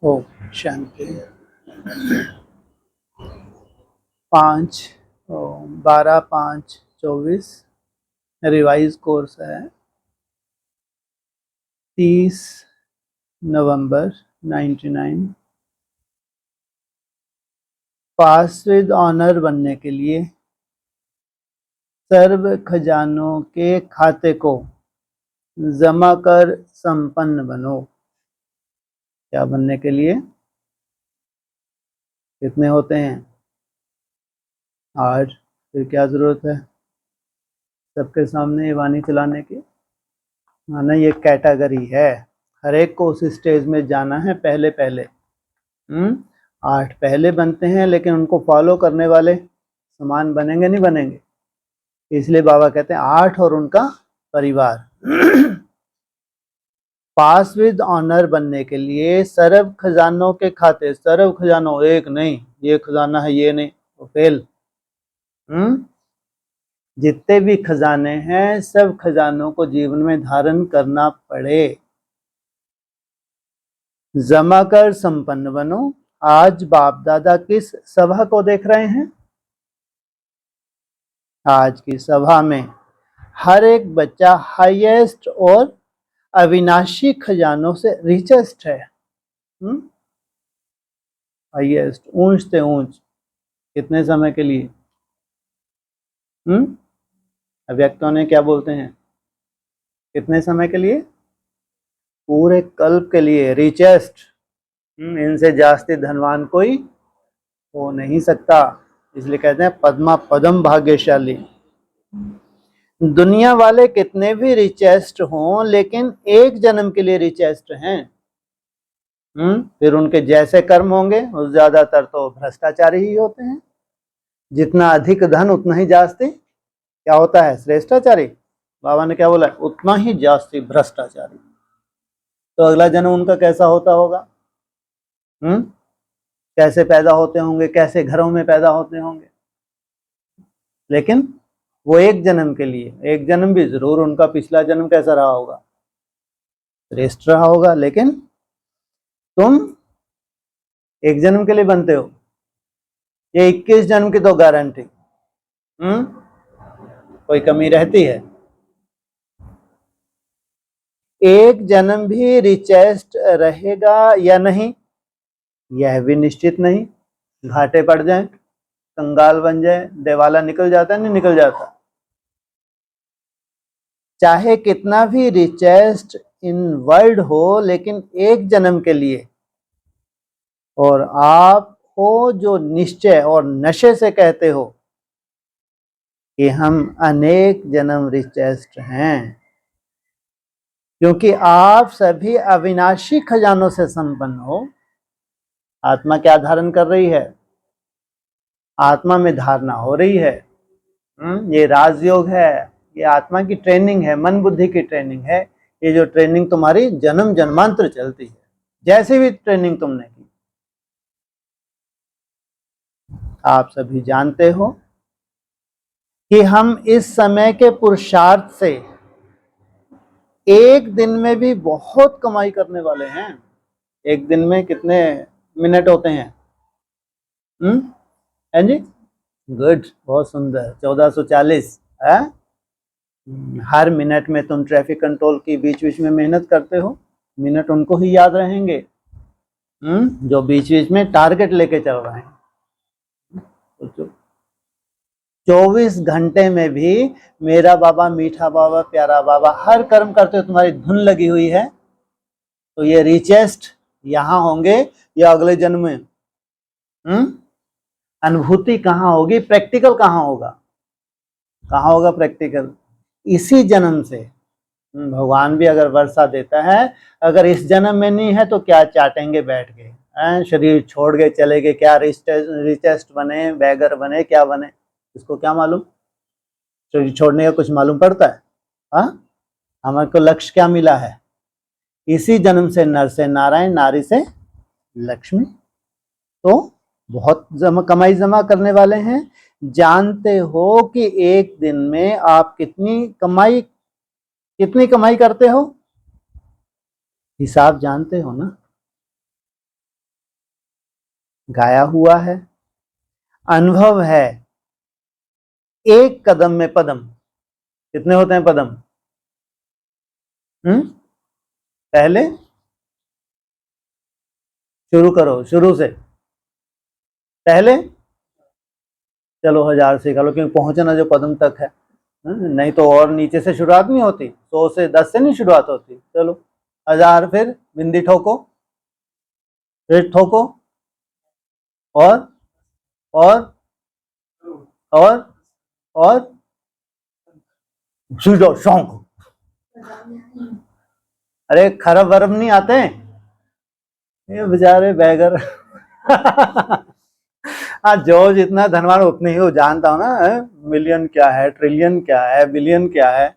Om Shanti. 12/5/24 revise course है। 30 नवंबर 99। पास with honour बनने के लिए सर्व खजानों के खाते को जमा कर संपन्न बनो। क्या बनने के लिए? कितने होते हैं? 8। फिर क्या जरूरत है सबके सामने ये वाणी चलाने की? माना ये कैटेगरी है, हर एक को उस स्टेज में जाना है। पहले 8 पहले बनते हैं, लेकिन उनको फॉलो करने वाले समान बनेंगे नहीं बनेंगे। इसलिए बाबा कहते हैं 8 और उनका परिवार। पास विद ऑनर बनने के लिए सर्व खजानों के खाते, सर्व खजानों एक नहीं, ये खजाना है ये नहीं, वो फेल। जितने भी खजाने हैं सब खजानों को जीवन में धारण करना पड़े। जमा कर संपन्न बनो। आज बाप दादा किस सभा को देख रहे हैं? आज की सभा में हर एक बच्चा हाईएस्ट और अविनाशी खजानों से रिचेस्ट है। हाईएस्ट, ऊंच से ऊंच। कितने समय के लिए? अव्यक्तों ने क्या बोलते हैं? कितने समय के लिए? पूरे कल्प के लिए रिचेस्ट। इनसे जास्ती धनवान कोई हो नहीं सकता। इसलिए कहते हैं पद्मा पदम भाग्यशाली। दुनिया वाले कितने भी रिचेस्ट हों, लेकिन एक जन्म के लिए रिचेस्ट हैं। फिर उनके जैसे कर्म होंगे, उस ज्यादातर तो भ्रष्टाचारी ही होते हैं। जितना अधिक धन उतना ही जास्ती क्या होता है? श्रेष्ठाचारी। बाबा ने क्या बोला? उतना ही जास्ती भ्रष्टाचारी। तो अगला जन्म उनका कैसा होता होगा? कैसे पैदा होते होंगे, कैसे घरों में पैदा होते होंगे। लेकिन वो एक जन्म के लिए, एक जन्म भी जरूर उनका पिछला जन्म कैसा रहा होगा? श्रेष्ठ रहा होगा। लेकिन तुम एक जन्म के लिए बनते हो, ये 21 जन्म की तो गारंटी। कोई कमी रहती है? एक जन्म भी रिचेस्ट रहेगा या नहीं, यह भी निश्चित नहीं। घाटे पड़ जाए, कंगाल बन जाए, देवाला निकल जाता है नहीं निकल जाता। चाहे कितना भी रिचेस्ट इन वर्ल्ड हो, लेकिन एक जन्म के लिए। और आप हो जो निश्चय और नशे से कहते हो कि हम अनेक जन्म रिचेस्ट हैं, क्योंकि आप सभी अविनाशी खजानों से संपन्न हो। आत्मा क्या धारण कर रही है? आत्मा में धारणा हो रही है। ये राजयोग है, ये आत्मा की ट्रेनिंग है, मन बुद्धि की ट्रेनिंग है। ये जो ट्रेनिंग तुम्हारी जन्म जन्मांतर चलती है, जैसी भी ट्रेनिंग तुमने की। आप सभी जानते हो कि हम इस समय के पुरुषार्थ से एक दिन में भी बहुत कमाई करने वाले हैं। एक दिन में कितने मिनट होते हैं? है जी? गुड, बहुत सुंदर। 1440 है। हर मिनट में तुम ट्रैफिक कंट्रोल की बीच बीच में मेहनत करते हो। मिनट उनको ही याद रहेंगे जो बीच बीच में टारगेट लेके चल रहे हैं। 24 घंटे में भी मेरा बाबा, मीठा बाबा, प्यारा बाबा हर कर्म करते हो, तुम्हारी धुन लगी हुई है। तो ये रिचेस्ट यहां होंगे या अगले जन्म में? अनुभूति कहाँ होगी? प्रैक्टिकल कहाँ होगा? कहाँ होगा प्रैक्टिकल? इसी जन्म से। भगवान भी अगर वर्षा देता है, अगर इस जन्म में नहीं है तो क्या चाटेंगे बैठ के? शरीर छोड़ के चले गए, क्या रिचेस्ट बने, बैगर बने, क्या बने, इसको क्या मालूम? शरीर छोड़ने का कुछ मालूम पड़ता है? हमारे को लक्ष्य क्या मिला है? इसी जन्म से नर से नारायण, नारी से लक्ष्मी। तो बहुत कमाई जमा करने वाले हैं। जानते हो कि एक दिन में आप कितनी कमाई करते हो? हिसाब जानते हो ना? गाया हुआ है, अनुभव है। एक कदम में पदम, कितने होते हैं पदम? पहले शुरू करो, शुरू से पहले चलो 1000 से निकालो, क्योंकि पहुंचना जो पदम तक है। नहीं तो और नीचे से शुरुआत नहीं होती, 100 से 10 से नहीं शुरुआत होती। चलो 1000, फिर बिंदी ठोको, फिर ठोको, और और और और सीधो शौक। अरे खरब वरब नहीं आते ये बेचारे बैगर। हाँ, जो जितना धनवान उतने ही वो जानता हो ना, मिलियन क्या है, ट्रिलियन क्या है, बिलियन क्या है,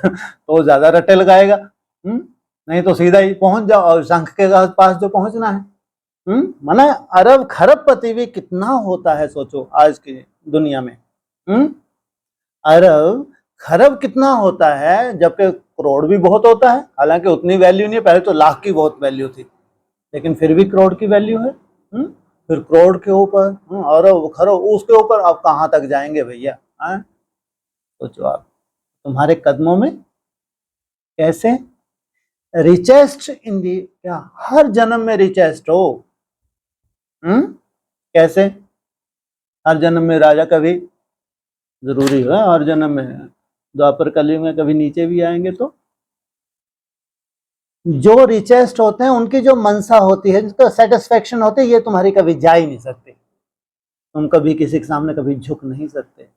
तो ज्यादा रट्टे लगाएगा। नहीं तो सीधा ही पहुंच जाओ, और शंख के पास जो पहुंचना है। माना अरब खरब पति भी कितना होता है, सोचो आज की दुनिया में। अरब खरब कितना होता है, जबकि करोड़ भी बहुत होता है। हालांकि उतनी वैल्यू नहीं है, पहले तो लाख की बहुत वैल्यू थी, लेकिन फिर भी करोड़ की वैल्यू है। फिर करोड़ के ऊपर अरब खरब, उसके ऊपर आप कहाँ तक जाएंगे भैया? सोचो आप, तुम्हारे कदमों में कैसे रिचेस्ट इन दी, क्या हर जन्म में रिचेस्ट हो? कैसे? हर जन्म में राजा कभी जरूरी है, हर जन्म में द्वापर कलयुग में कभी नीचे भी आएंगे। तो जो रिचेस्ट होते हैं उनकी जो मनसा होती है, जिसका सेटिस्फेक्शन होती है, ये तुम्हारी कभी जा ही नहीं सकती। तुम कभी किसी के सामने कभी झुक नहीं सकते।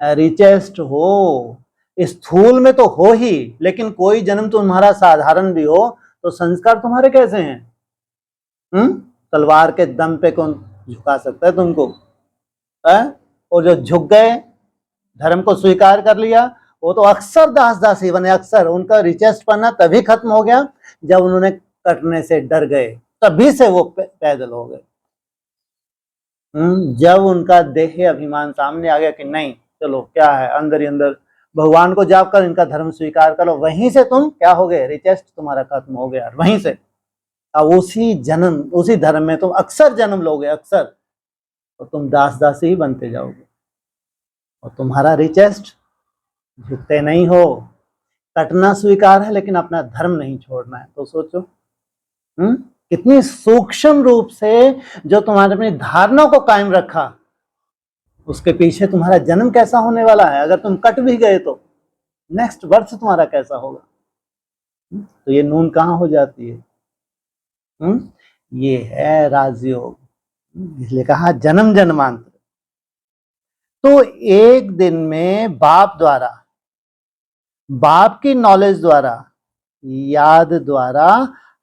रिचेस्ट हो, स्थूल में तो हो ही, लेकिन कोई जन्म तुम्हारा साधारण भी हो तो संस्कार तुम्हारे कैसे हैं? तलवार के दम पे कौन झुका सकता है तुमको? और जो झुक गए, धर्म को स्वीकार कर लिया, वो तो अक्सर दास दासी बने। अक्सर उनका रिचेस्ट पन्ना तभी खत्म हो गया जब उन्होंने कटने से डर गए, तभी से वो पैदल हो गए। जब उनका देह अभिमान सामने आ गया कि नहीं, चलो क्या है, अंदर ही अंदर भगवान को जाप कर इनका धर्म स्वीकार करो, वहीं से तुम क्या हो गए, रिचेस्ट तुम्हारा खत्म हो गया। वहीं से अब उसी जन्म उसी धर्म में तुम अक्सर जन्म लोगे, अक्सर, तो तुम दास दासी ही बनते जाओगे, और तुम्हारा रिचेस्ट झुकते नहीं हो। कटना स्वीकार है, लेकिन अपना धर्म नहीं छोड़ना है। तो सोचो कितनी सूक्ष्म रूप से जो तुम्हारे अपनी धारणा को कायम रखा, उसके पीछे तुम्हारा जन्म कैसा होने वाला है। अगर तुम कट भी गए तो नेक्स्ट बर्थ तुम्हारा कैसा होगा। तो ये नून कहाँ हो जाती है? ये है राजयोग, इसलिए कहा जन्म जन्मांतर। तो एक दिन में बाप द्वारा, बाप की नॉलेज द्वारा, याद द्वारा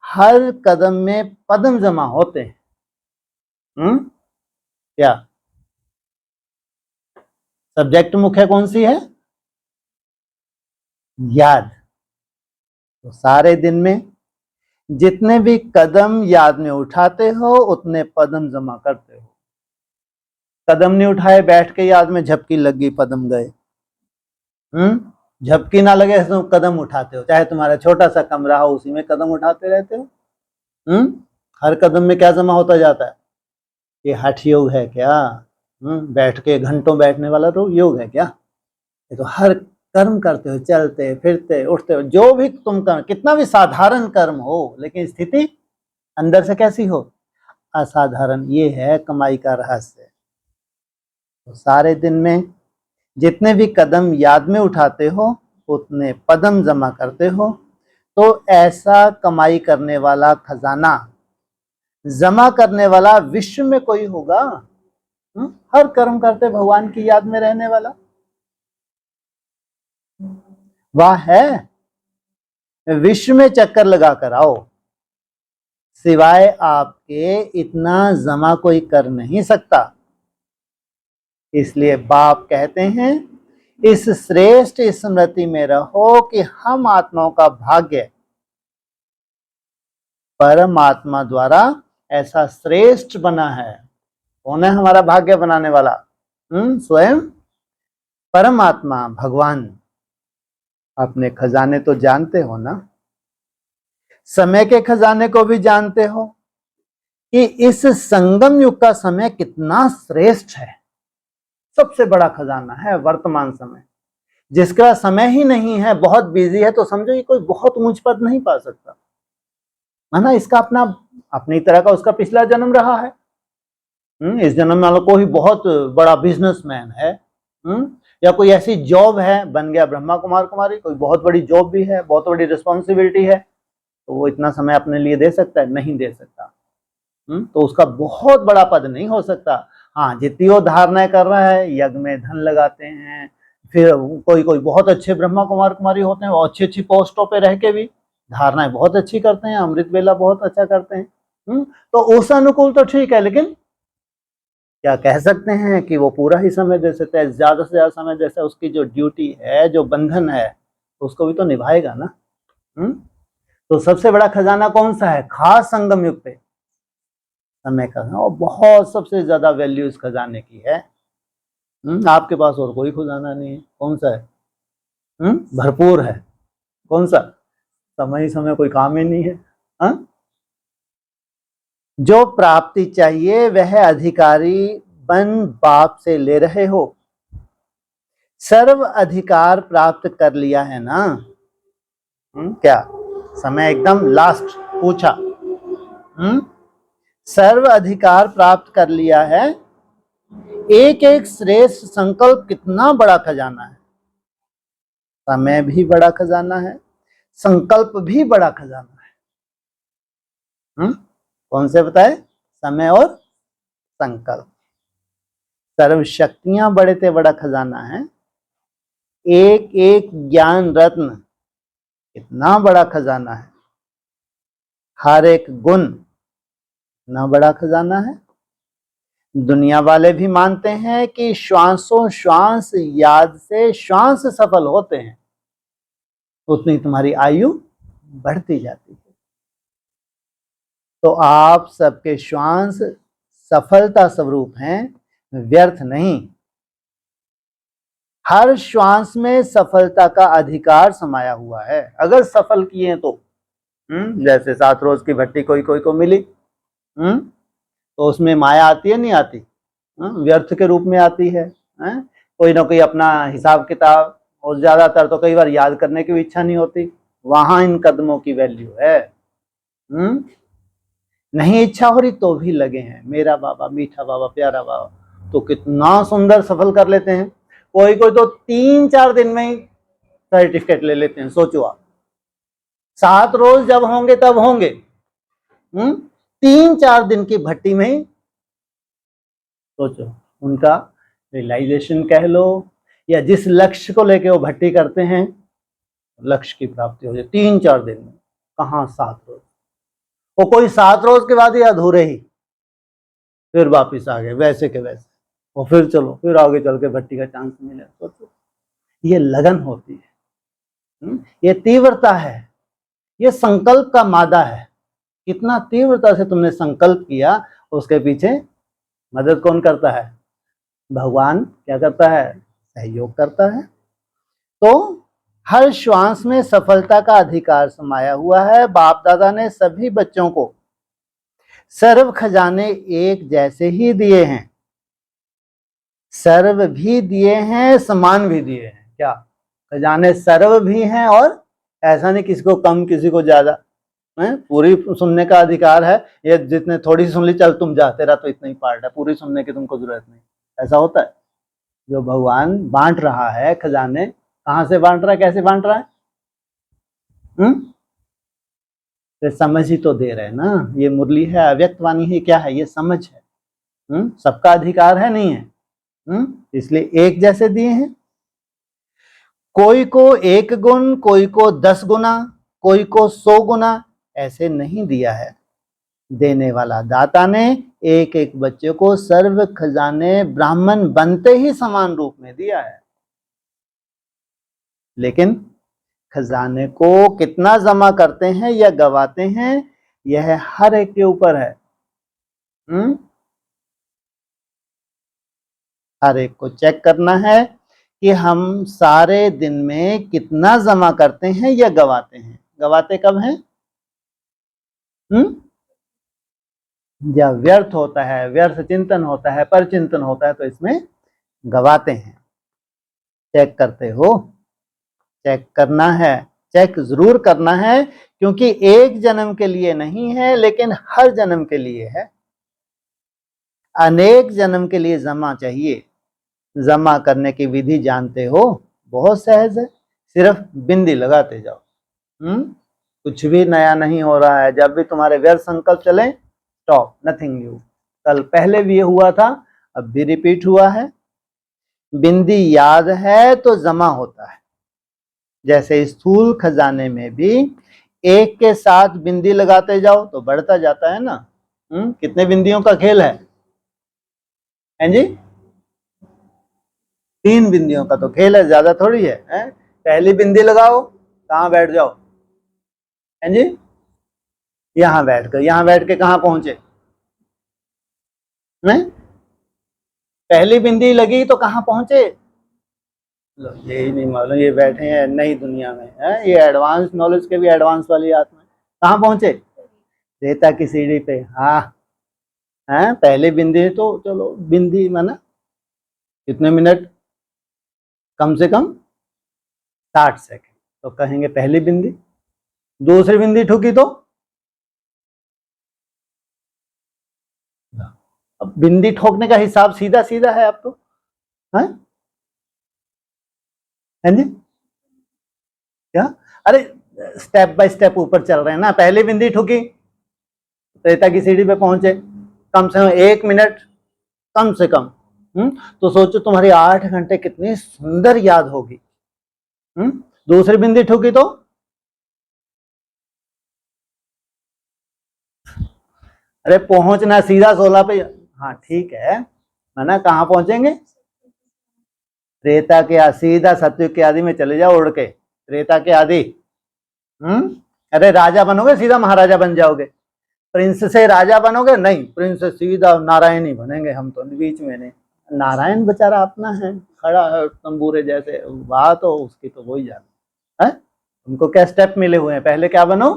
हर कदम में पदम जमा होते हैं। क्या सब्जेक्ट मुख्य कौन सी है? याद। तो सारे दिन में जितने भी कदम याद में उठाते हो, उतने पदम जमा करते हो। कदम नहीं उठाए, बैठ के याद में झपकी लग गई, पदम गए। झपकी ना लगे तो कदम उठाते हो, चाहे तुम्हारा छोटा सा कमरा हो, उसी में कदम उठाते रहते हो। हर कदम में क्या जमा होता जाता है? ये हठ योग है क्या? बैठ के घंटों बैठने वाला योग है क्या? ये तो हर कर्म करते हो, चलते फिरते उठते हो, जो भी तुम कर्म, कितना भी साधारण कर्म हो, लेकिन स्थिति अंदर से कैसी हो? असाधारण। ये है कमाई का रहस्य। तो सारे दिन में जितने भी कदम याद में उठाते हो, उतने पदम जमा करते हो। तो ऐसा कमाई करने वाला, खजाना जमा करने वाला विश्व में कोई होगा? हर कर्म करते भगवान की याद में रहने वाला वह है। विश्व में चक्कर लगा कर आओ, सिवाय आपके इतना जमा कोई कर नहीं सकता। इसलिए बाप कहते हैं, इस श्रेष्ठ स्मृति में रहो कि हम आत्माओं का भाग्य परमात्मा द्वारा ऐसा श्रेष्ठ बना है। कौन है हमारा भाग्य बनाने वाला? स्वयं परमात्मा भगवान। अपने खजाने तो जानते हो ना, समय के खजाने को भी जानते हो कि इस संगम युग का समय कितना श्रेष्ठ है। सबसे बड़ा खजाना है वर्तमान समय। जिसका समय ही नहीं है, बहुत बिजी है, तो समझो ये कोई बहुत ऊंच पद नहीं पा सकता, है ना। इसका अपना अपनी तरह का उसका पिछला जन्म रहा है। इस जन्म में कोई बहुत बड़ा बिजनेसमैन है, या कोई ऐसी जॉब है, बन गया ब्रह्मा कुमार कुमारी, कोई बहुत बड़ी जॉब भी है, बहुत बड़ी रिस्पॉन्सिबिलिटी है, तो वो इतना समय अपने लिए दे सकता है? नहीं दे सकता। तो उसका बहुत बड़ा पद नहीं हो सकता। हाँ, जितनी वो धारणाएं कर रहा है, यज्ञ में धन लगाते हैं, फिर कोई कोई बहुत अच्छे ब्रह्मा कुमार कुमारी होते हैं, वो अच्छी अच्छी पोस्टों पे रह के भी धारणाएं बहुत अच्छी करते हैं, अमृत वेला बहुत अच्छा करते हैं। तो उस अनुकूल तो ठीक है, लेकिन क्या कह सकते हैं कि वो पूरा ही समय दे सकता है, ज्यादा से ज्यादा समय दे सकता है। उसकी जो ड्यूटी है, जो बंधन है, उसको भी तो निभाएगा ना। तो सबसे बड़ा खजाना कौन सा है? खास संगम युग पे समय का, और बहुत सबसे ज्यादा वैल्यू इस खजाने की है। आपके पास और कोई खजाना नहीं है। कौन सा है? भरपूर है। कौन सा? समय ही समय, कोई काम ही नहीं है। जो प्राप्ति चाहिए वह अधिकारी बन बाप से ले रहे हो। सर्व अधिकार प्राप्त कर लिया है ना? क्या समय एकदम लास्ट पूछा? सर्व अधिकार प्राप्त कर लिया है। एक एक श्रेष्ठ संकल्प कितना बड़ा खजाना है। समय भी बड़ा खजाना है, संकल्प भी बड़ा खजाना है। कौन से बताए? समय और संकल्प। सर्व शक्तियां बड़े से बड़ा खजाना है। एक एक ज्ञान रत्न कितना बड़ा खजाना है। हर एक गुण कितना बड़ा खजाना है। दुनिया वाले भी मानते हैं कि श्वासों श्वास याद से श्वास सफल होते हैं, उतनी तुम्हारी आयु बढ़ती जाती है। तो आप सबके श्वास सफलता स्वरूप हैं, व्यर्थ नहीं। हर श्वास में सफलता का अधिकार समाया हुआ है। अगर सफल किए तो जैसे 7 रोज की भट्टी कोई कोई को मिली, तो उसमें माया आती है नहीं आती? व्यर्थ के रूप में आती है। कोई ना कोई अपना हिसाब किताब, और ज्यादातर तो कई बार याद करने की भी इच्छा नहीं होती। वहां इन कदमों की वैल्यू है। नहीं इच्छा हो रही तो भी लगे हैं, मेरा बाबा, मीठा बाबा, प्यारा बाबा, तो कितना सुंदर सफल कर लेते हैं। कोई कोई तो 3-4 दिन में ही सर्टिफिकेट ले लेते हैं। सोचो आप, 7 रोज जब होंगे तब होंगे, 3-4 दिन की भट्टी में ही सोचो उनका रियलाइजेशन कह लो, या जिस लक्ष्य को लेके वो भट्टी करते हैं, लक्ष्य की प्राप्ति हो जाए 3-4 दिन में। कहाँ 7 रोज? वो कोई 7 रोज के बाद ही अधूरे ही फिर वापिस आ गए वैसे के वैसे, और फिर चलो फिर आगे चल के भट्टी का चांस मिले। सोचो, ये लगन होती है, ये तीव्रता है, ये संकल्प का मादा है। कितना तीव्रता से तुमने संकल्प किया, उसके पीछे मदद कौन करता है? भगवान क्या करता है? सहयोग करता है। तो हर श्वास में सफलता का अधिकार समाया हुआ है। बाप दादा ने सभी बच्चों को सर्व खजाने एक जैसे ही दिए हैं, सर्व भी दिए हैं, समान भी दिए हैं। क्या खजाने सर्व भी हैं, और ऐसा नहीं किसी को कम किसी को ज्यादा। पूरी सुनने का अधिकार है। ये जितने थोड़ी सुन ली, चल तुम जा, तेरा तो इतना ही पार्ट है, पूरी सुनने की तुमको जरूरत नहीं। ऐसा होता है? जो भगवान बांट रहा है खजाने, कहां से बांट रहा है, कैसे बांट रहा है? तो समझ ही तो दे रहे हैं ना। ये मुरली है, अव्यक्त वाणी है, क्या है? ये समझ है। सबका अधिकार है, नहीं है? इसलिए एक जैसे दिए हैं। कोई को 1 गुण, कोई को 10 गुना, कोई को 100 गुना, ऐसे नहीं दिया है। देने वाला दाता ने एक एक बच्चे को सर्व खजाने ब्राह्मण बनते ही समान रूप में दिया है। लेकिन खजाने को कितना जमा करते हैं या गवाते हैं, यह हर एक के ऊपर है। हर एक को चेक करना है कि हम सारे दिन में कितना जमा करते हैं या गवाते हैं। गवाते कब हैं? जब व्यर्थ होता है, व्यर्थ चिंतन होता है, पर चिंतन होता है, तो इसमें गवाते हैं। चेक करते हो? चेक करना है, चेक जरूर करना है, क्योंकि एक जन्म के लिए नहीं है, लेकिन हर जन्म के लिए है। अनेक जन्म के लिए जमा चाहिए। जमा करने की विधि जानते हो? बहुत सहज है, सिर्फ बिंदी लगाते जाओ। कुछ भी नया नहीं हो रहा है। जब भी तुम्हारे व्यर्थ संकल्प चले, स्टॉप, नथिंग न्यू। कल पहले भी ये हुआ था, अब भी रिपीट हुआ है। बिंदी याद है तो जमा होता है। जैसे स्थूल खजाने में भी एक के साथ बिंदी लगाते जाओ तो बढ़ता जाता है ना। कितने बिंदियों का खेल है जी? 3 बिंदियों का तो खेल है, ज्यादा थोड़ी है, पहली बिंदी लगाओ, कहाँ बैठ जाओ है जी? यहां बैठ के कहाँ पहुंचे? नहीं, पहली बिंदी लगी तो कहाँ पहुंचे? यही नहीं मालूम, ये बैठे हैं नई दुनिया में, है ये एडवांस नॉलेज के भी एडवांस वाली आत्मा। कहाँ पहुंचे? रेता की सीढ़ी पे। हाँ, है पहली बिंदी तो चलो, बिंदी माना कितने मिनट? कम से कम 60 सेकंड, तो कहेंगे पहली बिंदी। दूसरी बिंदी ठुकी तो अब बिंदी ठोकने का हिसाब सीधा सीधा है आपको, है जी? क्या? अरे स्टेप बाय स्टेप ऊपर चल रहे हैं ना। पहली बिंदी ठुकी, रेता की सीढ़ी पे पहुंचे, कम से कम 1 मिनट, कम से कम। तो सोचो तुम्हारी 8 घंटे कितनी सुंदर याद होगी। दूसरी बिंदी ठुकी तो अरे पहुंचना सीधा 16 पे। हाँ ठीक है, ना कहाँ पहुंचेंगे? रेता के सीधा सतयुग के आदि में चले जाओ उड़ के, रेता के आदि। अरे राजा बनोगे, सीधा महाराजा बन जाओगे। प्रिंस से राजा बनोगे नहीं, प्रिंस से सीधा नारायण ही बनेंगे हम तो, बीच में नहीं। नारायण बेचारा अपना है, खड़ा है तंबूरे जैसे, बात तो उसकी तो वही जाना है। उनको क्या स्टेप मिले हुए हैं? पहले क्या बनो?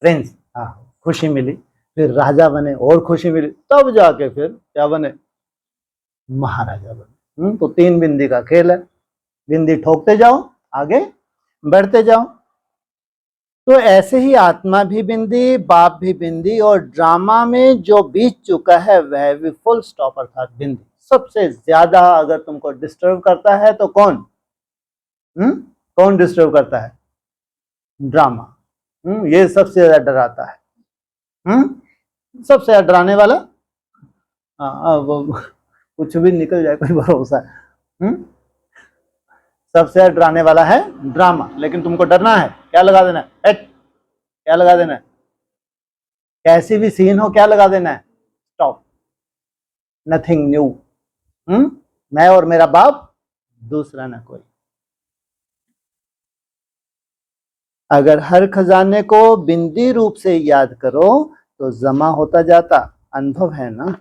प्रिंस, हाँ खुशी मिली, फिर राजा बने और खुशी मिली, तब जाके फिर क्या बने? महाराजा बने। तो 3 बिंदी का खेल है, बिंदी ठोकते जाओ, आगे बढ़ते जाओ। तो ऐसे ही आत्मा भी बिंदी, बाप भी बिंदी, और ड्रामा में जो बीत चुका है वह भी फुल स्टॉप अर्थात बिंदी। सबसे ज्यादा अगर तुमको डिस्टर्ब करता है तो कौन? कौन डिस्टर्ब करता है? ड्रामा। ये सबसे ज्यादा डराता है। सबसे ज्यादा डराने वाला, वो कुछ भी निकल जाए, कोई भरोसा है। सबसे ज्यादा डराने वाला है ड्रामा। लेकिन तुमको डरना है, क्या लगा देना है? क्या लगा देना है? कैसी भी सीन हो, क्या लगा देना है? Stop, nothing new. मैं और मेरा बाप, दूसरा ना कोई। अगर हर खजाने को बिंदी रूप से याद करो तो जमा होता जाता। अनुभव है ना?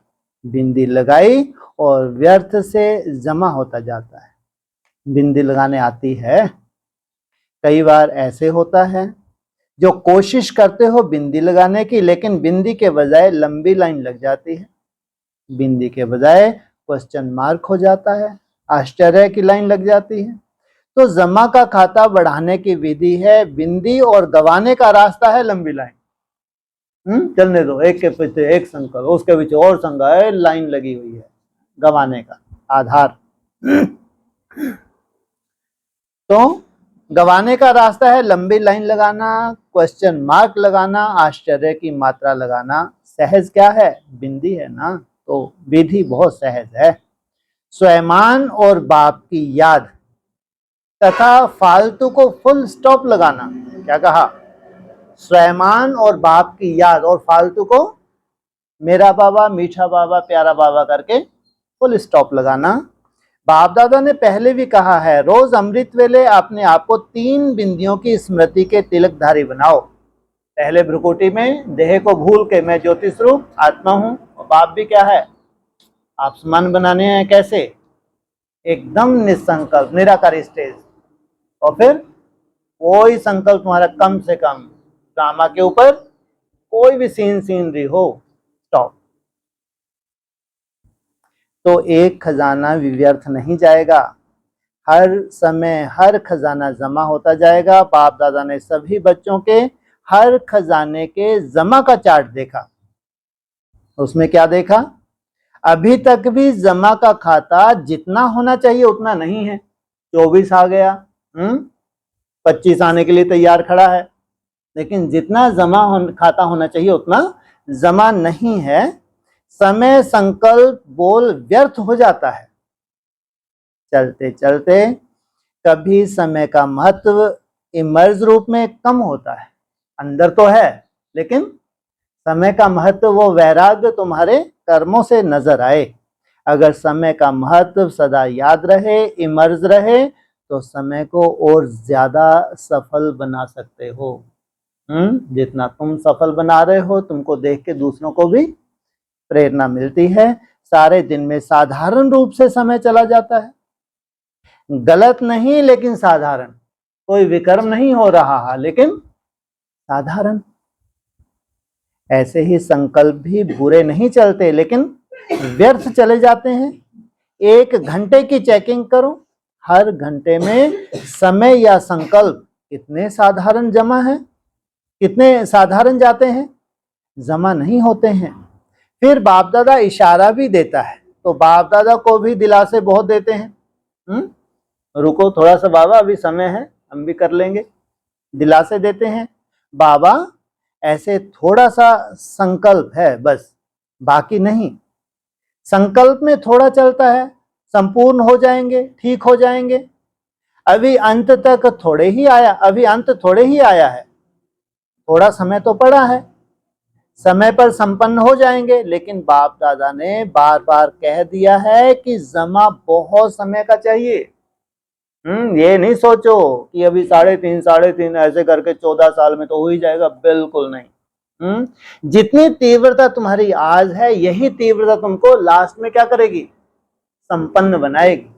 बिंदी लगाई और व्यर्थ से जमा होता जाता है। बिंदी लगाने आती है? कई बार ऐसे होता है जो कोशिश करते हो बिंदी लगाने की, लेकिन बिंदी के बजाय लंबी लाइन लग जाती है, बिंदी के बजाय क्वेश्चन मार्क हो जाता है, आश्चर्य की लाइन लग जाती है। तो जमा का खाता बढ़ाने की विधि है बिंदी, और गवाने का रास्ता है लंबी लाइन। चलने दो, एक के पीछे एक संकल्प, उसके पीछे और संकल्प, लाइन लगी हुई है गवाने का आधार। तो गवाने का रास्ता है लंबी लाइन लगाना, क्वेश्चन मार्क लगाना, आश्चर्य की मात्रा लगाना। सहज क्या है? बिंदी है ना, तो विधि बहुत सहज है। स्वयं और बाप की याद तथा फालतू को फुल स्टॉप लगाना। क्या कहा? स्वयं और बाप की याद, और फालतू को मेरा बाबा, मीठा बाबा, प्यारा बाबा करके फुल स्टॉप लगाना। बाप दादा ने पहले भी कहा है, रोज अमृत वेले अपने आप को 3 बिंदियों की स्मृति के तिलकधारी बनाओ। पहले भ्रुकुटी में देह को भूल के मैं ज्योति स्वरूप आत्मा हूं, और बाप भी क्या है? आप समान बनाने हैं। कैसे? एकदम निसंकल्प निराकारी स्टेज, और फिर कोई संकल्प तुम्हारा कम से कम, ड्रामा के ऊपर कोई भी सीनरी हो, स्टॉप। तो एक खजाना व्यर्थ नहीं जाएगा, हर समय हर खजाना जमा होता जाएगा। बाप दादा ने सभी बच्चों के हर खजाने के जमा का चार्ट देखा। उसमें क्या देखा? अभी तक भी जमा का खाता जितना होना चाहिए उतना नहीं है। 24 आ गया, 25 आने के लिए तैयार खड़ा है, लेकिन जितना खाता होना चाहिए उतना जमा नहीं है। समय संकल्प बोल व्यर्थ हो जाता है। चलते चलते कभी समय का महत्व इमर्ज रूप में कम होता है। अंदर तो है, लेकिन समय का महत्व वो वैराग्य तुम्हारे कर्मों से नजर आए। अगर समय का महत्व सदा याद रहे, इमर्ज रहे, तो समय को और ज्यादा सफल बना सकते हो। जितना तुम सफल बना रहे हो, तुमको देख के दूसरों को भी प्रेरणा मिलती है। सारे दिन में साधारण रूप से समय चला जाता है, गलत नहीं लेकिन साधारण। कोई विकर्म नहीं हो रहा है, लेकिन साधारण। ऐसे ही संकल्प भी बुरे नहीं चलते, लेकिन व्यर्थ चले जाते हैं। 1 घंटे की चेकिंग करो, हर घंटे में समय या संकल्प कितने साधारण जमा है, कितने साधारण जाते हैं, जमा नहीं होते हैं। फिर बाप दादा इशारा भी देता है, तो बाप दादा को भी दिलासे बहुत देते हैं। रुको थोड़ा सा बाबा, अभी समय है, हम भी कर लेंगे। दिलासे देते हैं, बाबा ऐसे थोड़ा सा संकल्प है बस, बाकी नहीं। संकल्प में थोड़ा चलता है, संपूर्ण हो जाएंगे, ठीक हो जाएंगे। अभी अंत तक थोड़े ही आया, अभी अंत थोड़े ही आया है, थोड़ा समय तो पड़ा है, समय पर संपन्न हो जाएंगे। लेकिन बाप दादा ने बार बार कह दिया है कि जमा बहुत समय का चाहिए। ये नहीं सोचो कि अभी 3.5 ऐसे करके 14 साल में तो हो ही जाएगा, बिल्कुल नहीं। जितनी तीव्रता तुम्हारी आज है, यही तीव्रता तुमको लास्ट में क्या करेगी? संपन्न बनाएगी।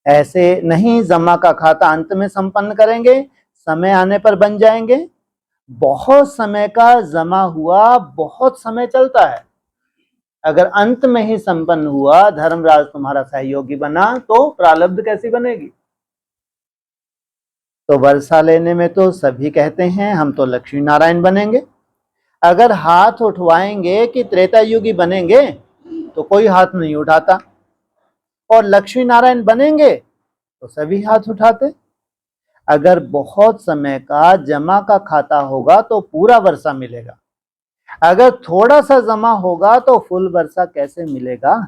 ऐसे नहीं जमा का खाता अंत में संपन्न करेंगे, समय आने पर बन जाएंगे। बहुत समय का जमा हुआ बहुत समय चलता है। अगर अंत में ही संपन्न हुआ, धर्मराज तुम्हारा सहयोगी बना, तो प्रारब्ध कैसी बनेगी? तो वर्षा लेने में तो सभी कहते हैं हम तो लक्ष्मी नारायण बनेंगे। अगर हाथ उठवाएंगे कि त्रेता युगी बनेंगे, तो कोई हाथ नहीं उठाता, और लक्ष्मी नारायण बनेंगे तो सभी हाथ उठाते। अगर बहुत समय का जमा का खाता होगा तो पूरा वर्षा मिलेगा, अगर थोड़ा सा जमा होगा तो फुल वर्षा कैसे मिलेगा?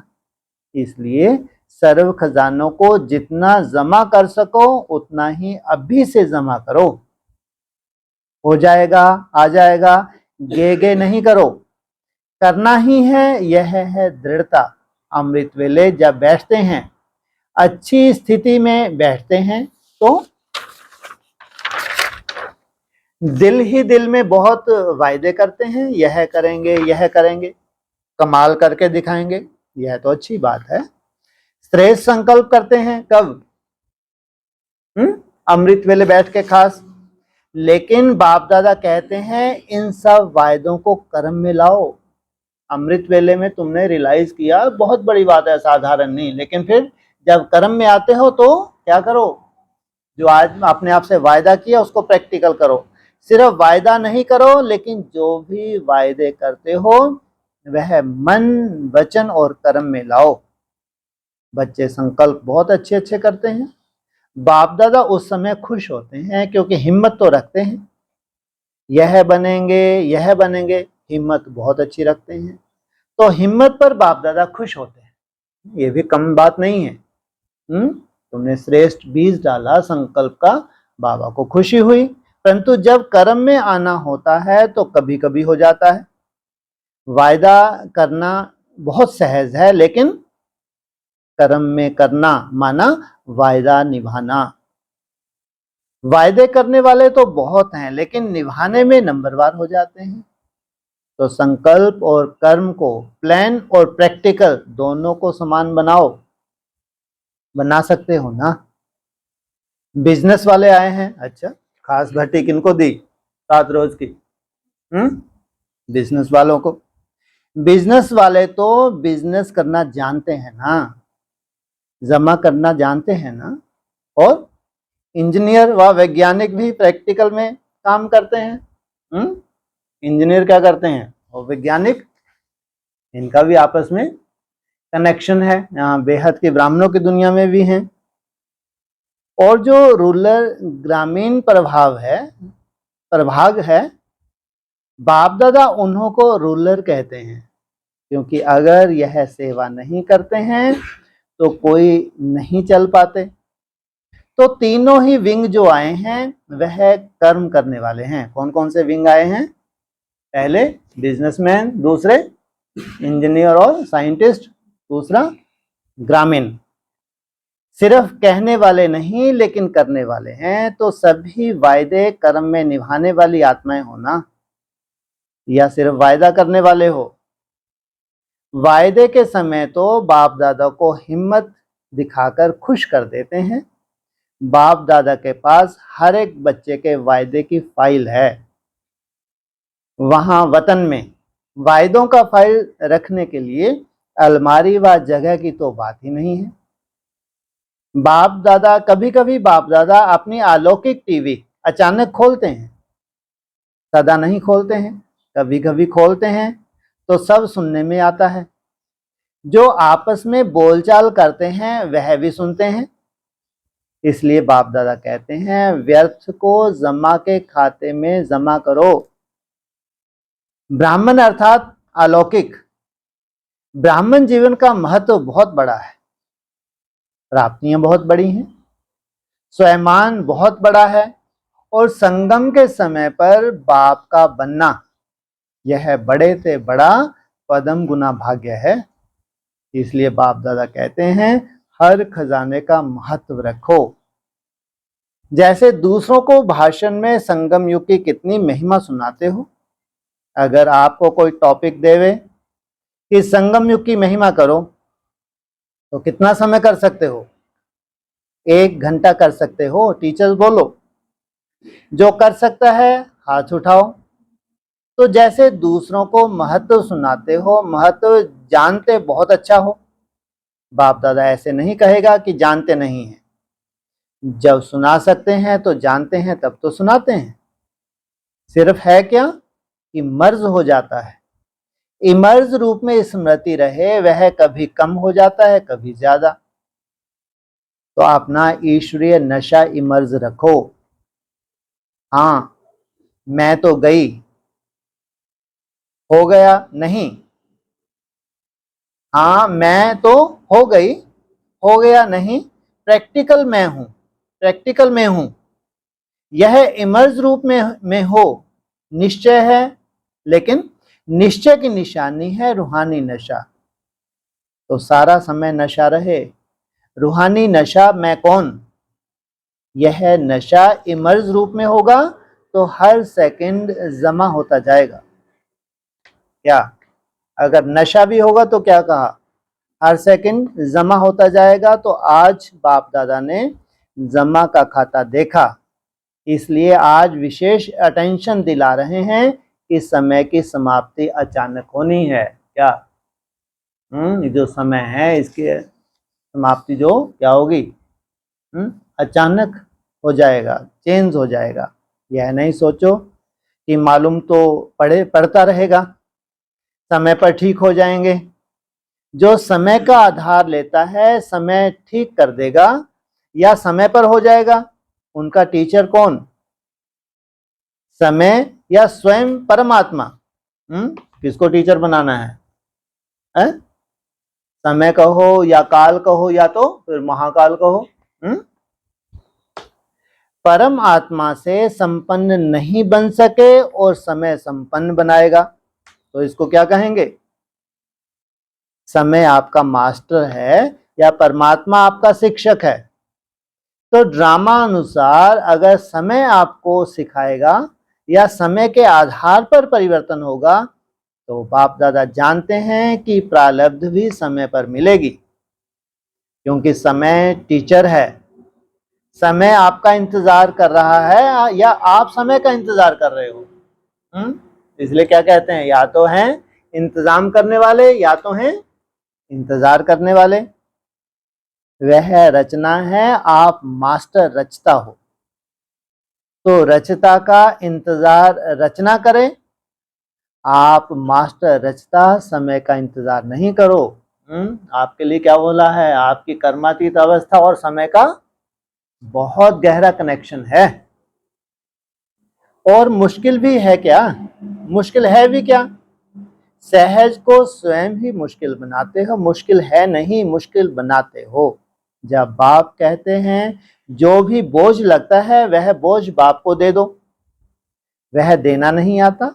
इसलिए सर्व खजानों को जितना जमा कर सको उतना ही अभी से जमा करो। हो जाएगा, आ जाएगा, गे नहीं करो, करना ही है। यह है दृढ़ता। अमृत वेले जब बैठते हैं, अच्छी स्थिति में बैठते हैं, तो दिल ही दिल में बहुत वायदे करते हैं, यह करेंगे, यह करेंगे, कमाल करके दिखाएंगे। यह तो अच्छी बात है। श्रेष्ठ संकल्प करते हैं कब? अमृत वेले बैठ के खास। लेकिन बाप दादा कहते हैं इन सब वायदों को कर्म में लाओ। अमृत वेले में तुमने रियलाइज किया, बहुत बड़ी बात है, साधारण नहीं, लेकिन फिर जब कर्म में आते हो तो क्या करो? जो आज अपने आप से वायदा किया उसको प्रैक्टिकल करो। सिर्फ वायदा नहीं करो, लेकिन जो भी वायदे करते हो वह मन, वचन और कर्म में लाओ। बच्चे संकल्प बहुत अच्छे अच्छे करते हैं। बाप दादा उस समय खुश होते हैं, क्योंकि हिम्मत तो रखते हैं, यह बनेंगे, यह बनेंगे, हिम्मत बहुत अच्छी रखते हैं। तो हिम्मत पर बाप दादा खुश होते हैं, ये भी कम बात नहीं है। तुमने श्रेष्ठ बीज डाला संकल्प का, बाबा को खुशी हुई। परंतु जब कर्म में आना होता है तो कभी कभी हो जाता है। वायदा करना बहुत सहज है, लेकिन कर्म में करना माना वायदा निभाना। वायदे करने वाले तो बहुत हैं, लेकिन निभाने में नंबरवार हो जाते हैं। तो संकल्प और कर्म को, प्लान और प्रैक्टिकल दोनों को समान बनाओ। बना सकते हो ना? बिजनेस वाले आए हैं, अच्छा खास भट्टी किनको दी 7 रोज की? बिजनेस वालों को। बिजनेस वाले तो बिजनेस करना जानते हैं ना, जमा करना जानते हैं ना। और इंजीनियर व वैज्ञानिक भी प्रैक्टिकल में काम करते हैं। इंजीनियर क्या करते हैं और वैज्ञानिक, इनका भी आपस में कनेक्शन है। यहाँ बेहद के ब्राह्मणों की दुनिया में भी हैं। और जो रूरल ग्रामीण प्रभाग है, बाप दादा उन्हों को रूलर कहते हैं, क्योंकि अगर यह सेवा नहीं करते हैं तो कोई नहीं चल पाते। तो तीनों ही विंग जो आए हैं वह कर्म करने वाले हैं। कौन कौन से विंग आए हैं? पहले बिजनेसमैन, दूसरे इंजीनियर और साइंटिस्ट, दूसरा ग्रामीण। सिर्फ कहने वाले नहीं लेकिन करने वाले हैं। तो सभी वायदे कर्म में निभाने वाली आत्माएं हो ना, या सिर्फ वायदा करने वाले हो? वायदे के समय तो बाप दादा को हिम्मत दिखाकर खुश कर देते हैं। बाप दादा के पास हर एक बच्चे के वायदे की फाइल है। वहां वतन में वायदों का फाइल रखने के लिए अलमारी व जगह की तो बात ही नहीं है। बाप दादा कभी कभी बाप दादा अपनी अलौकिक टीवी अचानक खोलते हैं, सदा नहीं खोलते हैं, कभी कभी खोलते हैं तो सब सुनने में आता है। जो आपस में बोलचाल करते हैं वह भी सुनते हैं। इसलिए बाप दादा कहते हैं व्यर्थ को जमा के खाते में जमा करो। ब्राह्मण अर्थात अलौकिक। ब्राह्मण जीवन का महत्व बहुत बड़ा है, प्राप्तियां बहुत बड़ी हैं, स्वयमान बहुत बड़ा है, और संगम के समय पर बाप का बनना यह बड़े से बड़ा पदम गुना भाग्य है। इसलिए बाप दादा कहते हैं हर खजाने का महत्व रखो। जैसे दूसरों को भाषण में संगम युग की कितनी महिमा सुनाते हो। अगर आपको कोई टॉपिक देवे कि संगम युग की महिमा करो तो कितना समय कर सकते हो? 1 घंटा कर सकते हो। टीचर्स बोलो, जो कर सकता है हाथ उठाओ। तो जैसे दूसरों को महत्व सुनाते हो, महत्व जानते बहुत अच्छा हो। बाप दादा ऐसे नहीं कहेगा कि जानते नहीं हैं। जब सुना सकते हैं तो जानते हैं, तब तो सुनाते हैं। सिर्फ है क्या कि मर्ज हो जाता है। इमर्ज रूप में स्मृति रहे, वह कभी कम हो जाता है, कभी ज्यादा। तो अपना ईश्वरीय नशा इमर्ज रखो। हाँ मैं तो गई, हो गया नहीं। हाँ मैं तो हो गई, हो गया नहीं। प्रैक्टिकल में हूं, प्रैक्टिकल में हूं। यह इमर्ज रूप में हो, निश्चय है। लेकिन निश्चय की निशानी है रूहानी नशा। तो सारा समय नशा रहे। रूहानी नशा मैं कौन, यह नशा इमर्ज रूप में होगा तो हर सेकंड जमा होता जाएगा। क्या अगर नशा भी होगा तो क्या कहा? हर सेकंड जमा होता जाएगा। तो आज बाप दादा ने जमा का खाता देखा, इसलिए आज विशेष अटेंशन दिला रहे हैं कि समय की समाप्ति अचानक होनी है। क्या ये जो समय है इसकी समाप्ति जो क्या होगी, अचानक हो जाएगा, चेंज हो जाएगा। यह नहीं सोचो कि मालूम तो पड़ता रहेगा, समय पर ठीक हो जाएंगे। जो समय का आधार लेता है समय ठीक कर देगा या समय पर हो जाएगा। उनका टीचर कौन? समय या स्वयं परमात्मा। किसको टीचर बनाना है? समय कहो या काल कहो या तो फिर महाकाल कहो। परम आत्मा से संपन्न नहीं बन सके और समय संपन्न बनाएगा, तो इसको क्या कहेंगे? समय आपका मास्टर है या परमात्मा आपका शिक्षक है? तो ड्रामा अनुसार अगर समय आपको सिखाएगा या समय के आधार पर परिवर्तन होगा, तो बाप दादा जानते हैं कि प्रारब्ध भी समय पर मिलेगी, क्योंकि समय टीचर है। समय आपका इंतजार कर रहा है या आप समय का इंतजार कर रहे हो? इसलिए क्या कहते हैं, या तो हैं इंतजाम करने वाले या तो हैं इंतजार करने वाले। वह रचना है आप मास्टर रचता हो, तो रचता का इंतजार रचना करें, आप मास्टर रचता समय का इंतजार नहीं करो। आपके लिए क्या बोला है, आपकी कर्मातीत अवस्था और समय का बहुत गहरा कनेक्शन है। और मुश्किल भी है क्या, मुश्किल है भी क्या, सहज को स्वयं ही मुश्किल बनाते हो, मुश्किल है नहीं मुश्किल बनाते हो। जब बाप कहते हैं जो भी बोझ लगता है वह बोझ बाप को दे दो, वह देना नहीं आता।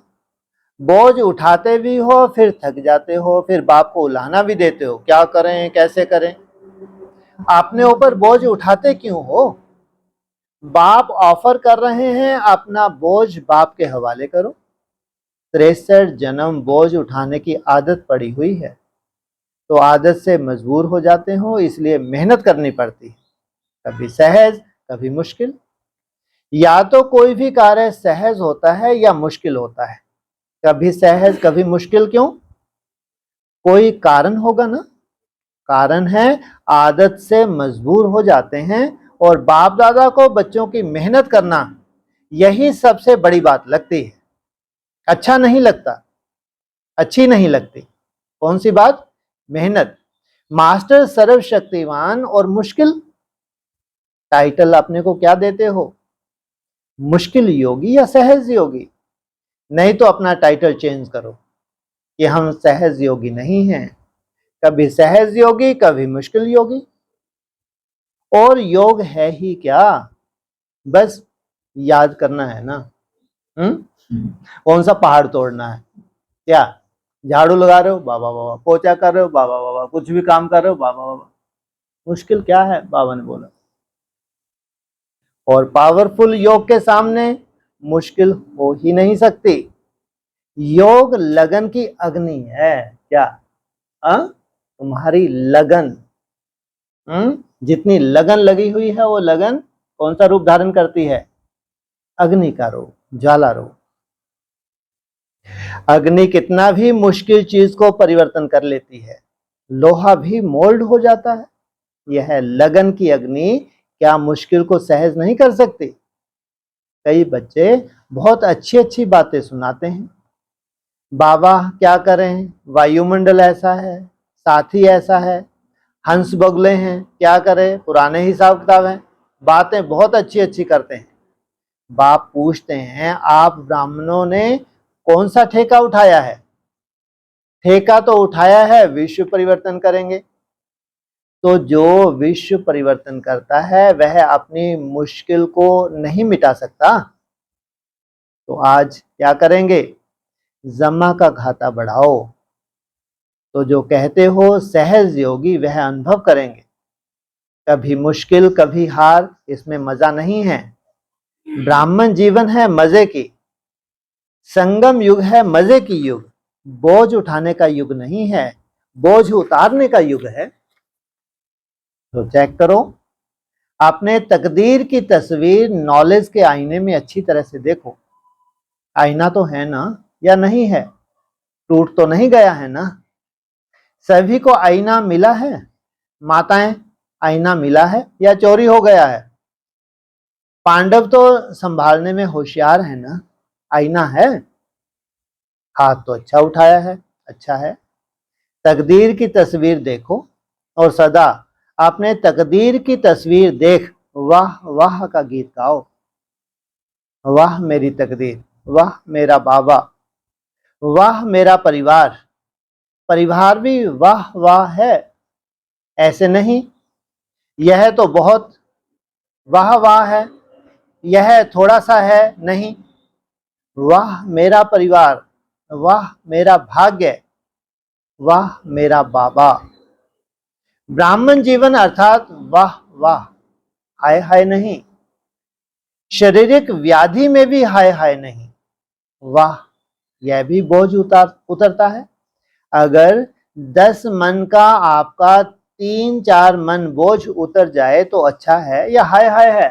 बोझ उठाते भी हो फिर थक जाते हो, फिर बाप को उलाहना भी देते हो, क्या करें कैसे करें। अपने ऊपर बोझ उठाते क्यों हो, बाप ऑफर कर रहे हैं अपना बोझ बाप के हवाले करो। 63 जन्म बोझ उठाने की आदत पड़ी हुई है, तो आदत से मजबूर हो जाते हो, इसलिए मेहनत करनी पड़ती है, कभी सहज कभी मुश्किल। या तो कोई भी कार्य सहज होता है या मुश्किल होता है, कभी सहज कभी मुश्किल क्यों, कोई कारण होगा ना। कारण है आदत से मजबूर हो जाते हैं, और बाप दादा को बच्चों की मेहनत करना यही सबसे बड़ी बात लगती है। अच्छा नहीं लगता, अच्छी नहीं लगती। कौन सी बात, मेहनत। मास्टर सर्वशक्तिवान और मुश्किल, टाइटल अपने को क्या देते हो, मुश्किल योगी या सहज योगी। नहीं तो अपना टाइटल चेंज करो कि हम सहज योगी नहीं हैं, कभी सहज योगी कभी मुश्किल योगी। और योग है ही क्या, बस याद करना है ना। कौन सा पहाड़ तोड़ना है क्या, झाड़ू लगा रहे हो बाबा बाबा, पोछा कर रहे हो बाबा बाबा, कुछ भी काम कर रहे हो बाबा बाबा। मुश्किल क्या है, बाबा ने बोला। और पावरफुल योग के सामने मुश्किल हो ही नहीं सकती। योग लगन की अग्नि है क्या, तुम्हारी लगन, जितनी लगन लगी हुई है वो लगन कौन सा रूप धारण करती है, अग्नि का रूप, ज्वाला रूप। अग्नि कितना भी मुश्किल चीज को परिवर्तन कर लेती है, लोहा भी मोल्ड हो जाता है। यह लगन की अग्नि क्या मुश्किल को सहज नहीं कर सकती। कई बच्चे बहुत अच्छी अच्छी बातें सुनाते हैं, बाबा क्या करें, वायुमंडल ऐसा है, साथी ऐसा है, हंस बगुले हैं, क्या करें, पुराने हिसाब किताब हैं, बातें बहुत अच्छी अच्छी करते हैं। बाप पूछते हैं आप ब्राह्मणों ने कौन सा ठेका उठाया है, ठेका तो उठाया है विश्व परिवर्तन करेंगे। तो जो विश्व परिवर्तन करता है वह अपनी मुश्किल को नहीं मिटा सकता, तो आज क्या करेंगे, जमा का घाटा बढ़ाओ। तो जो कहते हो सहज योगी वह अनुभव करेंगे, कभी मुश्किल कभी हार, इसमें मजा नहीं है। ब्राह्मण जीवन है मजे की, संगम युग है मजे की युग, बोझ उठाने का युग नहीं है, बोझ उतारने का युग है। तो चेक करो, अपने तकदीर की तस्वीर नॉलेज के आईने में अच्छी तरह से देखो। आईना तो है ना या नहीं है, टूट तो नहीं गया है ना। सभी को आईना मिला है, माताएं आईना मिला है या चोरी हो गया है। पांडव तो संभालने में होशियार है ना, आईना है, हाथ तो अच्छा उठाया है, अच्छा है। तकदीर की तस्वीर देखो और सदा अपने तकदीर की तस्वीर देख वाह वाह का गीत गाओ। वाह मेरी तकदीर, वाह मेरा बाबा, वाह मेरा परिवार, परिवार भी वाह वाह है, ऐसे नहीं यह तो बहुत वाह वाह है, यह थोड़ा सा है नहीं। वाह मेरा परिवार, वाह मेरा भाग्य, वाह मेरा बाबा। ब्राह्मण जीवन अर्थात वाह वाह, हाय हाय नहीं। शारीरिक व्याधि में भी हाय हाय नहीं, वाह यह भी बोझ उतरता है। अगर 10 मन का आपका 3-4 मन बोझ उतर जाए तो अच्छा है या हाय हाय है।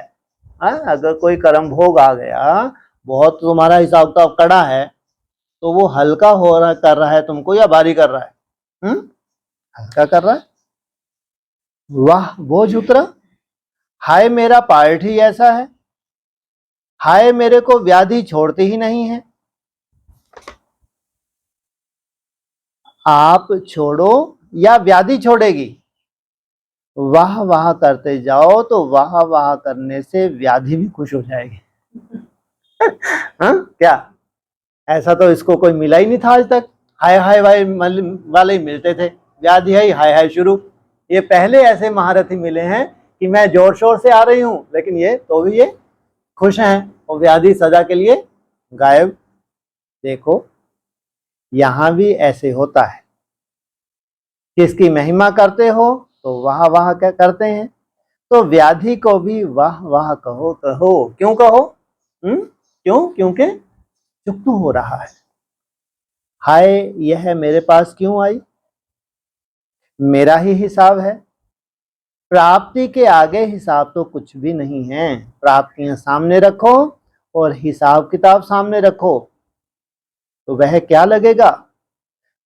अगर कोई कर्म भोग आ गया, बहुत तुम्हारा हिसाब किताब कड़ा है, तो वो हल्का हो रहा कर रहा है तुमको या भारी कर रहा है? हल्का कर रहा है। वाह बोझ उतरा। हाय मेरा पार्ट ही ऐसा है, हाय मेरे को व्याधि छोड़ती ही नहीं है। आप छोड़ो या व्याधि छोड़ेगी? वाह वाह करते जाओ तो वाह वाह करने से व्याधि भी खुश हो जाएगी। हाँ क्या? ऐसा तो इसको कोई मिला ही नहीं था आज तक। हाय हाय वाले ही मिलते थे, व्याधि है हाय हाय शुरू। ये पहले ऐसे महारथी मिले हैं कि मैं जोर शोर से आ रही हूं, लेकिन ये तो भी ये खुश हैं और व्याधि सदा के लिए गायब। देखो यहां भी ऐसे होता है, किसकी महिमा करते हो तो वाह वाह क्या करते हैं, तो व्याधि को भी वाह वाह कहो कहो। क्यों कहो? क्यों? क्योंकि चुप तो हो रहा है। हाय यह मेरे पास क्यों आई, मेरा ही हिसाब है। प्राप्ति के आगे हिसाब तो कुछ भी नहीं है। प्राप्तियां सामने रखो और हिसाब किताब सामने रखो, तो वह क्या लगेगा?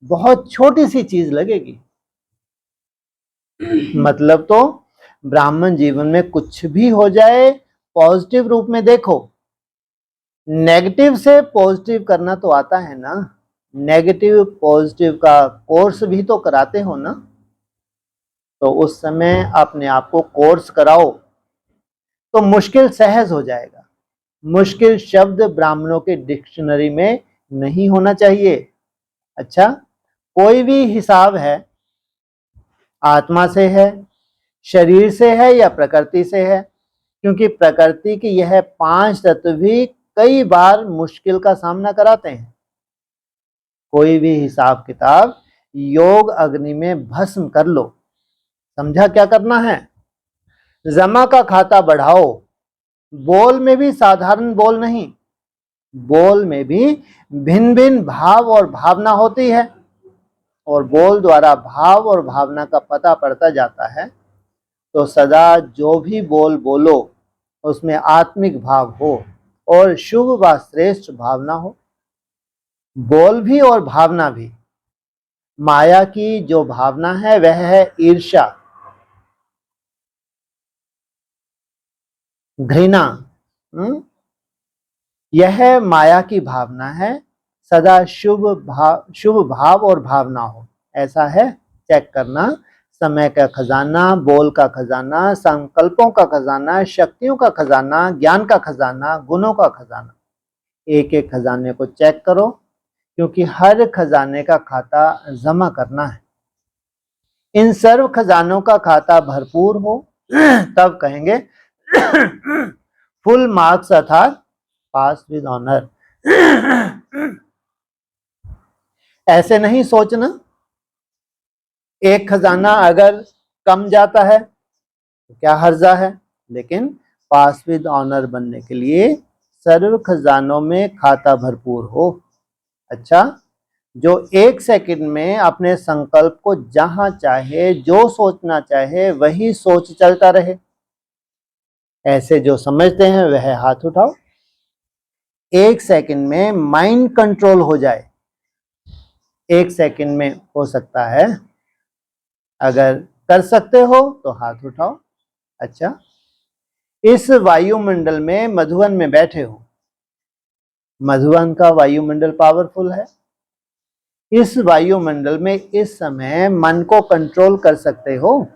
बहुत छोटी सी चीज लगेगी। मतलब तो ब्राह्मण जीवन में कुछ भी हो जाए पॉजिटिव रूप में देखो। नेगेटिव से पॉजिटिव करना तो आता है ना, नेगेटिव पॉजिटिव का कोर्स भी तो कराते हो ना। तो उस समय अपने आप को कोर्स कराओ तो मुश्किल सहज हो जाएगा। मुश्किल शब्द ब्राह्मणों के डिक्शनरी में नहीं होना चाहिए। अच्छा, कोई भी हिसाब है, आत्मा से है, शरीर से है या प्रकृति से है, क्योंकि प्रकृति की यह 5 तत्व भी कई बार मुश्किल का सामना कराते हैं। कोई भी हिसाब किताब योग अग्नि में भस्म कर लो। समझा क्या करना है? जमा का खाता बढ़ाओ। बोल में भी साधारण बोल नहीं, बोल में भी भिन्न भिन्न भाव और भावना होती है, और बोल द्वारा भाव और भावना का पता पड़ता जाता है। तो सदा जो भी बोल बोलो उसमें आत्मिक भाव हो और शुभ व श्रेष्ठ भावना हो। बोल भी और भावना भी। माया की जो भावना है वह है ईर्ष्या, घृणा। यह माया की भावना है। सदा शुभ भाव और भावना हो, ऐसा है। चेक करना। समय का खजाना, बोल का खजाना, संकल्पों का खजाना, शक्तियों का खजाना, ज्ञान का खजाना, गुणों का खजाना। एक एक खजाने को चेक करो, क्योंकि हर खजाने का खाता जमा करना है। इन सर्व खजानों का खाता भरपूर हो तब कहेंगे फुल मार्क्स अर्थात पास विद ऑनर। ऐसे नहीं सोचना एक खजाना अगर कम जाता है तो क्या हर्जा है, लेकिन पास विद ऑनर बनने के लिए सर्व खजानों में खाता भरपूर हो। अच्छा, जो 1 सेकंड में अपने संकल्प को जहां चाहे जो सोचना चाहे वही सोच चलता रहे, ऐसे जो समझते हैं वह हाथ उठाओ। 1 सेकंड में माइंड कंट्रोल हो जाए, 1 सेकंड में हो सकता है। अगर कर सकते हो तो हाथ उठाओ। अच्छा, इस वायुमंडल में मधुवन में बैठे हो, मधुवन का वायुमंडल पावरफुल है। इस वायुमंडल में इस समय मन को कंट्रोल कर सकते हो,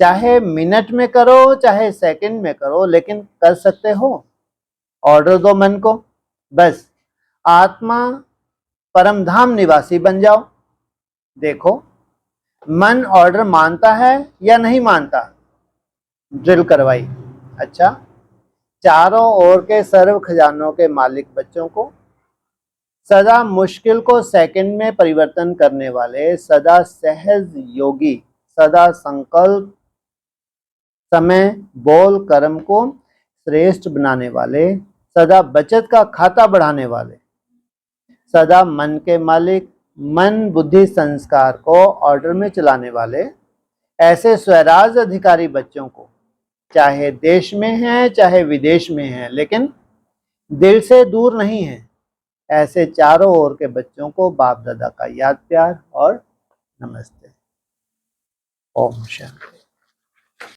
चाहे मिनट में करो चाहे सेकंड में करो, लेकिन कर सकते हो। ऑर्डर दो मन को, बस आत्मा परम धाम निवासी बन जाओ। देखो मन ऑर्डर मानता है या नहीं मानता। ड्रिल करवाई। अच्छा, चारों ओर के सर्व खजानों के मालिक बच्चों को, सदा मुश्किल को सेकंड में परिवर्तन करने वाले, सदा सहज योगी, सदा संकल्प समय बोल कर्म को श्रेष्ठ बनाने वाले, सदा बचत का खाता बढ़ाने वाले, सदा मन के मालिक, मन बुद्धि संस्कार को ऑर्डर में चलाने वाले, ऐसे स्वराज अधिकारी बच्चों को, चाहे देश में हैं चाहे विदेश में हैं, लेकिन दिल से दूर नहीं है, ऐसे चारों ओर के बच्चों को बाप दादा का याद प्यार और नमस्ते। ओम शांति।